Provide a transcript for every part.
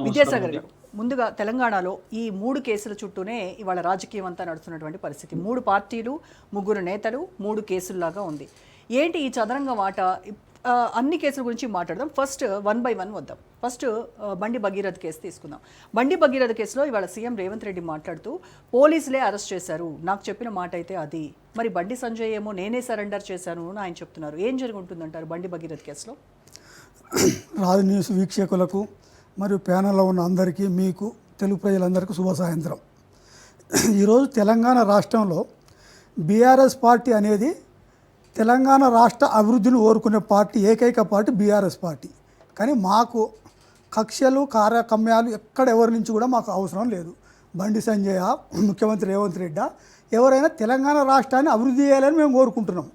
విద్యాసాగర్ గారు, ముందుగా తెలంగాణలో ఈ 3 కేసుల చుట్టూనే ఇవాళ రాజకీయం అంతా నడుస్తున్నటువంటి పరిస్థితి. 3 పార్టీలు, 3 నేతలు, 3 కేసుల్లాగా ఉంది. ఏంటి ఈ చదరంగం ఆట? అన్ని కేసుల గురించి మాట్లాడదాం. ఫస్ట్ 1 by 1 వద్దాం. ఫస్ట్ బండి భగీరథ్ కేసు తీసుకుందాం. బండి భగీరథ్ కేసులో ఇవాళ సీఎం రేవంత్ రెడ్డి మాట్లాడుతూ పోలీసులే అరెస్ట్ చేశారు, నాకు చెప్పిన మాట అయితే అది. మరి బండి సంజయ్ ఏమో నేనే సరెండర్ చేశాను అని ఆయన చెప్తున్నారు. ఏం జరుగుతుందంటారు బండి భగీరథ్ కేసులో? రాజు న్యూస్ వీక్షకులకు మరియు ప్యానల్లో ఉన్న అందరికీ, మీకు తెలుగు ప్రజలందరికీ శుభ సాయంత్రం. ఈరోజు తెలంగాణ రాష్ట్రంలో బీఆర్ఎస్ పార్టీ అనేది తెలంగాణ రాష్ట్ర అభివృద్ధిని కోరుకునే పార్టీ, ఏకైక పార్టీ బీఆర్ఎస్ పార్టీ. కానీ మాకు కక్షలు కార్యక్రమాలు ఎక్కడ ఎవరి నుంచి కూడా మాకు అవసరం లేదు. బండి సంజయ్, ముఖ్యమంత్రి రేవంత్ రెడ్డి, ఎవరైనా తెలంగాణ రాష్ట్రాన్ని అభివృద్ధి చేయాలని మేము కోరుకుంటున్నాం.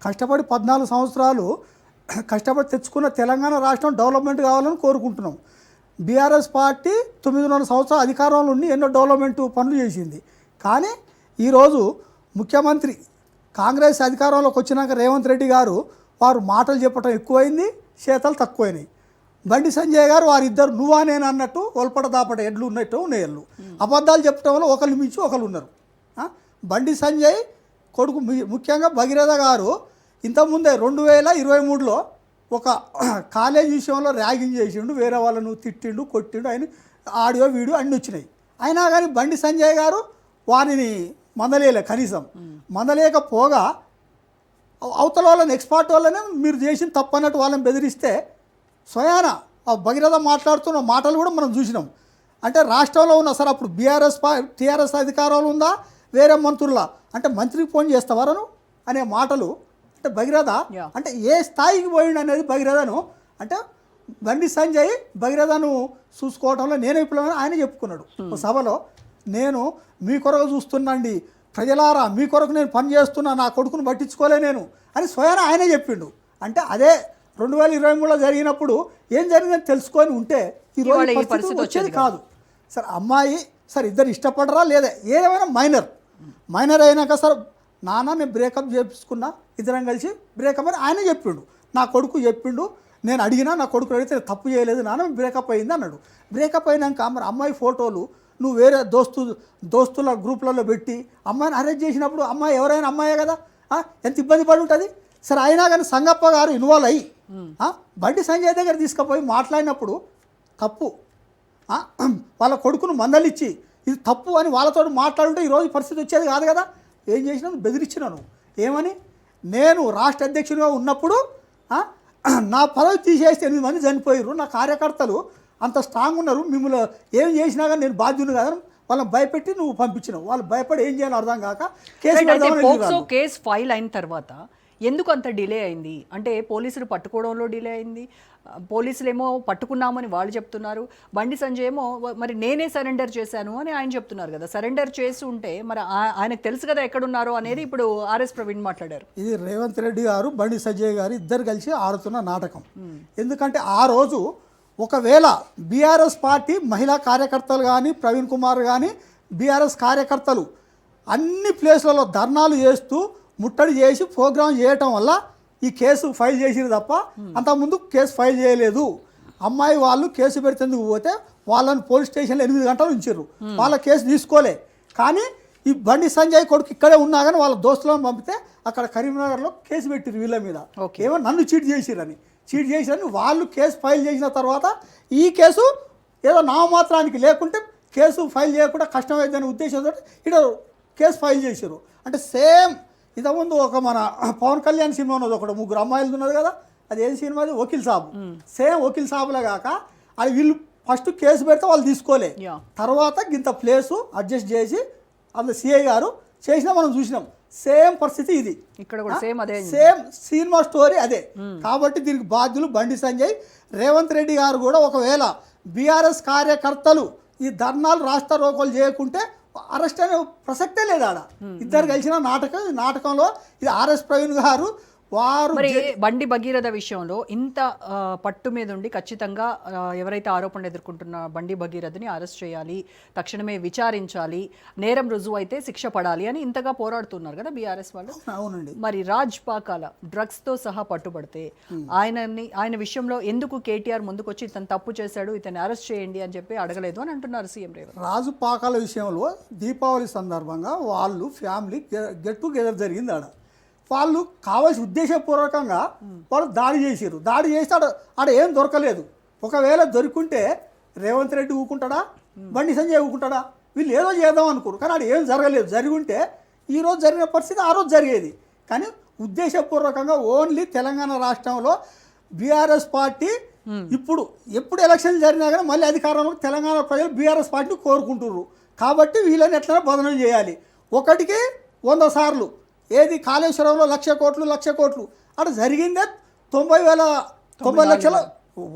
కష్టపడి 14 సంవత్సరాలు కష్టపడి తెచ్చుకున్న తెలంగాణ రాష్ట్రం డెవలప్మెంట్ కావాలని కోరుకుంటున్నాం. బీఆర్ఎస్ పార్టీ 9.5 సంవత్సరాలు అధికారంలో ఉండి ఎన్నో డెవలప్మెంట్ పనులు చేసింది. కానీ ఈరోజు ముఖ్యమంత్రి కాంగ్రెస్ అధికారంలోకి వచ్చినాక రేవంత్ రెడ్డి గారు వారు మాటలు చెప్పడం ఎక్కువైంది, చేతలు తక్కువైనాయి. బండి సంజయ్ గారు వారిద్దరు నువ్వా నేను అన్నట్టు ఒల్పట దాపట ఎడ్లు ఉన్నట్టు ఉన్నాయి. ఎడ్లు అబద్ధాలు చెప్పడం వల్ల ఒకళ్ళు మించి ఒకళ్ళు ఉన్నారు. బండి సంజయ్ కొడుకు ముఖ్యంగా భగీరథ గారు ఇంతకుముందే 2023లో ఒక కాలేజ్ విషయంలో ర్యాగింగ్ చేసిండు, వేరే వాళ్ళను తిట్టిండు, కొట్టిండు, ఆయన ఆడియో వీడియో అన్నీ వచ్చినాయి. అయినా కానీ బండి సంజయ్ గారు వారిని మందలేలే, కనీసం మందలేకపోగా అవతల వాళ్ళని ఎక్స్పర్ట్ వాళ్ళనే మీరు చేసిన తప్పన్నట్టు వాళ్ళని బెదిరిస్తే స్వయాన ఆ భగీరథ మాట్లాడుతున్న మాటలు కూడా మనం చూసినాం. అంటే రాష్ట్రంలో ఉన్న సార్ అప్పుడు టీఆర్ఎస్ అధికారంలో ఉందా, వేరే మంత్రుల అంటే మంత్రికి ఫోన్ చేస్తావారను అనే మాటలు. అంటే భగీరథ అంటే ఏ స్థాయికి పోయిండు అనేది భగీరథను, అంటే బండి సంజయ్ భగీరథను చూసుకోవడంలో నేను విప్లవం ఆయన చెప్పుకున్నాడు సభలో. నేను మీ కొరకు చూస్తున్నాండి ప్రజలారా, మీ కొరకు నేను పని చేస్తున్నా, నా కొడుకును పట్టించుకోలే నేను అని స్వయాన ఆయనే చెప్పిండు. అంటే అదే 2023లో జరిగినప్పుడు ఏం జరిగిందని తెలుసుకొని ఉంటే ఈరోజు వచ్చేది కాదు. సార్ అమ్మాయి సార్ ఇద్దరు ఇష్టపడరా లేదా, ఏదేమైనా మైనర్ అయినాక సార్ నాన్న నేను బ్రేకప్ చేపించుకున్నా, ఇద్దరం కలిసి బ్రేకప్ అని ఆయనే చెప్పిండు. నా కొడుకు చెప్పిండు, నేను అడిగినా నా కొడుకు అడిగితే తప్పు చేయలేదు నాన్న, బ్రేకప్ అయింది అన్నాడు. బ్రేకప్ అయినాక మరి అమ్మాయి ఫోటోలు నువ్వు వేరే దోస్తుల గ్రూప్లలో పెట్టి అమ్మాయిని అరెస్ట్ చేసినప్పుడు అమ్మాయి ఎవరైనా అమ్మాయే కదా, ఎంత ఇబ్బంది పడి ఉంటుంది. సరే అయినా కానీ సంగప్ప గారు ఇన్వాల్వ్ అయ్యి బండి సంజయ్ దగ్గర తీసుకుపోయి మాట్లాడినప్పుడు తప్పు, వాళ్ళ కొడుకును మందలిచ్చి ఇది తప్పు అని వాళ్ళతో మాట్లాడుంటే ఈరోజు పరిస్థితి వచ్చేది కాదు కదా. ఏం చేసినా బెదిరించినాను. ఏమని, నేను రాష్ట్ర అధ్యక్షుడిగా ఉన్నప్పుడు నా పదవి తీసేస్తే 8 మంది చనిపోయారు, నా కార్యకర్తలు అంత స్ట్రాంగ్ ఉన్నారు, మిమ్మల్ని ఏం చేసినా కానీ నేను బాధ్యుని కాదని వాళ్ళని భయపెట్టి నువ్వు పంపించినావు. వాళ్ళు భయపడి ఏం చేయాలో అర్థం కాక కేసు ఫైల్ అయిన తర్వాత ఎందుకు అంత డిలే అయింది? అంటే పోలీసులు పట్టుకోవడంలో డిలే అయింది, పోలీసులేమో పట్టుకున్నామని వాళ్ళు చెప్తున్నారు, బండి సంజయ్ ఏమో మరి నేనే సరెండర్ చేశాను అని ఆయన చెప్తున్నారు కదా. సరెండర్ చేసి ఉంటే మరి ఆయనకు తెలుసు కదా ఎక్కడున్నారో అనేది ఇప్పుడు ఆర్ఎస్ ప్రవీణ్ మాట్లాడారు. ఇది రేవంత్ రెడ్డి గారు బండి సంజయ్ గారు ఇద్దరు కలిసి ఆడుతున్న నాటకం. ఎందుకంటే ఆ రోజు ఒకవేళ బీఆర్ఎస్ పార్టీ మహిళా కార్యకర్తలు కానీ, ప్రవీణ్ కుమార్ కానీ, బీఆర్ఎస్ కార్యకర్తలు అన్ని ప్లేస్లలో ధర్నాలు చేస్తూ ముట్టడి చేసి ప్రోగ్రాం చేయటం వల్ల ఈ కేసు ఫైల్ చేసిరు తప్ప అంతకుముందు కేసు ఫైల్ చేయలేదు. అమ్మాయి వాళ్ళు కేసు పెడితేందుకు పోతే వాళ్ళని పోలీస్ స్టేషన్లో 8 గంటలు ఉంచారు, వాళ్ళ కేసు తీసుకోలే. కానీ ఈ బండి సంజయ్ కొడుకు ఇక్కడే ఉన్నా కానీ వాళ్ళ దోస్తులను పంపితే అక్కడ కరీంనగర్లో కేసు పెట్టిరు వీళ్ళ మీద, ఏమో నన్ను చీట్ చేసిరని వాళ్ళు కేసు ఫైల్ చేసిన తర్వాత ఈ కేసు ఏదో నామమాత్రానికి లేకుంటే కేసు ఫైల్ చేయకుండా కష్టమైందనే ఉద్దేశంతో ఇక్కడ కేసు ఫైల్ చేశారు. అంటే సేమ్ ఇంతకుముందు ఒక మన పవన్ కళ్యాణ్ సినిమా ఉన్నది, ఒకటి 3 అమ్మాయిలు ఉన్నది కదా, అది ఏం సినిమా, అది వకీల్ సాబ్. సేమ్ వకీల్ సాబులే కాక అది వీళ్ళు ఫస్ట్ కేసు పెడితే వాళ్ళు తీసుకోలే, తర్వాత ఇంత ప్లేసు అడ్జస్ట్ చేసి అందులో సిఐ గారు చేసినా మనం చూసినాం. సేమ్ పరిస్థితి ఇది ఇక్కడ కూడా, సేమ్ సినిమా స్టోరీ అదే. కాబట్టి దీనికి బాధ్యులు బండి సంజయ్. రేవంత్ రెడ్డి గారు కూడా ఒకవేళ బీఆర్ఎస్ కార్యకర్తలు ఈ ధర్నాలు రాష్ట్ర రోకోలు చేయకుంటే అరెస్ట్ అనే ప్రసక్తే లేదు ఆడ. ఇద్దరు కలిసిన నాటకంలో ఇది ఆర్ఎస్ ప్రవీణ్ గారు వారు మరి బండి భగీరథ విషయంలో ఇంత పట్టు మీద ఉండి ఖచ్చితంగా ఎవరైతే ఆరోపణలు ఎదుర్కొంటున్న బండి భగీరథని అరెస్ట్ చేయాలి, తక్షణమే విచారించాలి, నేరం రుజువు అయితే శిక్ష పడాలి అని ఇంతగా పోరాడుతున్నారు కదా బీఆర్ఎస్ వాళ్ళు. అవునండి. మరి రాజ్ పాకాల డ్రగ్స్ తో సహా పట్టుబడితే ఆయన విషయంలో ఎందుకు కేటీఆర్ ముందుకొచ్చి ఇతను తప్పు చేశాడు, ఇతన్ని అరెస్ట్ చేయండి అని చెప్పి అడగలేదు అని అంటున్నారు సీఎం రేవంత్. రాజు పాకాల విషయంలో దీపావళి సందర్భంగా వాళ్ళు ఫ్యామిలీ గెట్ టుగెదర్ జరిగింది. వాళ్ళు కావాల్సి ఉద్దేశపూర్వకంగా వాళ్ళు దాడి చేసారు. దాడి చేస్తే ఆడ ఏం దొరకలేదు. ఒకవేళ దొరికింటే రేవంత్ రెడ్డి ఊకుంటాడా, బండి సంజయ్ ఊకుంటాడా? వీళ్ళు ఏదో చేద్దాం అనుకోరు, కానీ ఆడ ఏం జరగలేదు. జరిగి ఉంటే ఈరోజు జరిగిన పరిస్థితి ఆ రోజు జరిగేది. కానీ ఉద్దేశపూర్వకంగా ఓన్లీ తెలంగాణ రాష్ట్రంలో బీఆర్ఎస్ పార్టీ ఎప్పుడు ఎలక్షన్ జరిగినా కానీ మళ్ళీ అధికారంలో తెలంగాణ ప్రజలు బీఆర్ఎస్ పార్టీని కోరుకుంటున్నారు. కాబట్టి వీళ్ళని ఎట్లైనా బదనం చేయాలి. ఒకటికి 100 సార్లు. ఏది కాళేశ్వరంలో 1,00,000 కోట్లు అక్కడ జరిగిందే 90 లక్షల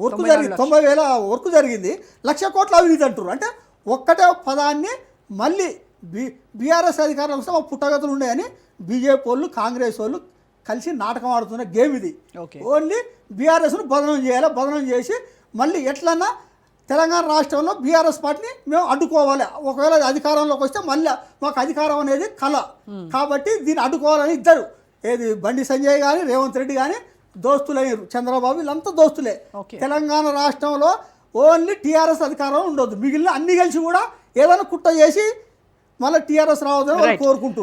వర్క్ జరిగింది. 90,000 వర్క్ జరిగింది. 1,00,000 కోట్లు అవినీతి అంటారు. అంటే ఒక్కటే పదాన్ని మళ్ళీ బీఆర్ఎస్ అధికారంలో వస్తే మా పుట్టగతులు ఉన్నాయని బీజేపీ వాళ్ళు కాంగ్రెస్ వాళ్ళు కలిసి నాటకం ఆడుతున్న గేమ్ ఇది. ఓన్లీ బీఆర్ఎస్ను బదనం చేయాలి. బదనం చేసి మళ్ళీ ఎట్లన్నా తెలంగాణ రాష్ట్రంలో బీఆర్ఎస్ పార్టీని మేము అడ్డుకోవాలి. ఒకవేళ అధికారంలోకి వస్తే మళ్ళీ మాకు అధికారం అనేది కళ. కాబట్టి దీన్ని అడ్డుకోవాలని ఇద్దరు, ఏది బండి సంజయ్ కానీ రేవంత్ రెడ్డి కానీ దోస్తులయ్యారు. చంద్రబాబు వీళ్ళంతా దోస్తులే. తెలంగాణ రాష్ట్రంలో ఓన్లీ టీఆర్ఎస్ అధికారం ఉండొద్దు. మిగిలిన అన్ని కలిసి కూడా ఏదైనా కుట్ర చేసి మళ్ళీ టీఆర్ఎస్ రావద్దని వాళ్ళు కోరుకుంటున్నారు.